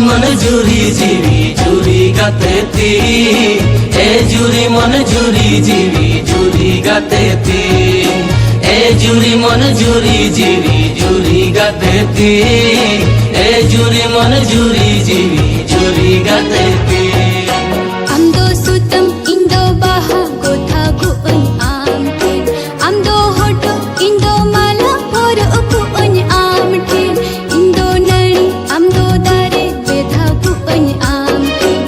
मन जुरी जीवी जुरी गाते ती ए जुरी मन जुरी जीवी जुरी गाते ती ए जुरी मन जुरी जीवी जुरी गाते ती ए जुरी मन जुरी जीवी जुरी गाते ती Amdo sutam indo baha gotha guan amten Amdo hoto indo mala hor guan amten Indo nari amdo dare bedha guan amten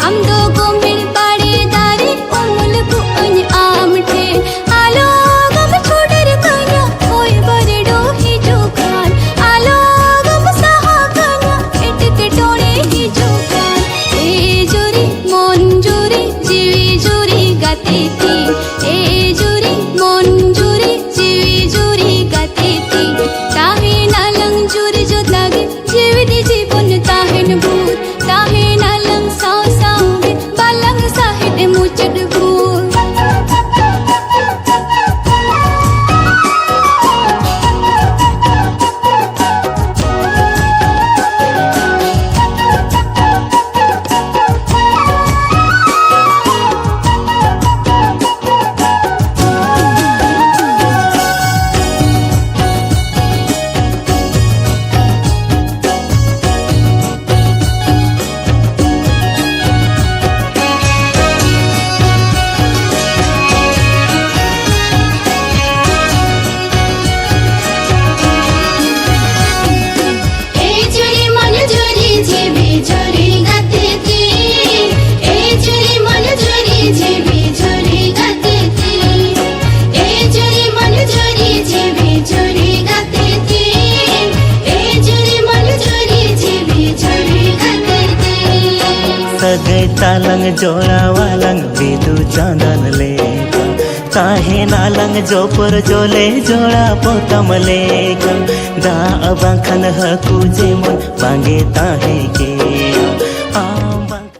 Amdo gomil pare dare umul guan amten Alo gam chodar kanya hoy bardo hi jokan Alo gam saha kanya etke tone hi jokan E juri mon juri jivi juri gate ti E juri mon juri jivi juri gate ti Tahe nalang juri jod lage jivi di jibon tahen bhut Tahe nalang sao sao ge balang sahit muchad bhut सगै Talang जोड़ा वालंग बिदु चांदन लेका ताहे नालंग जोपर जोले जोड़ा पोतम लेका दा अबाखन हकु जेमन पांगे ताहे के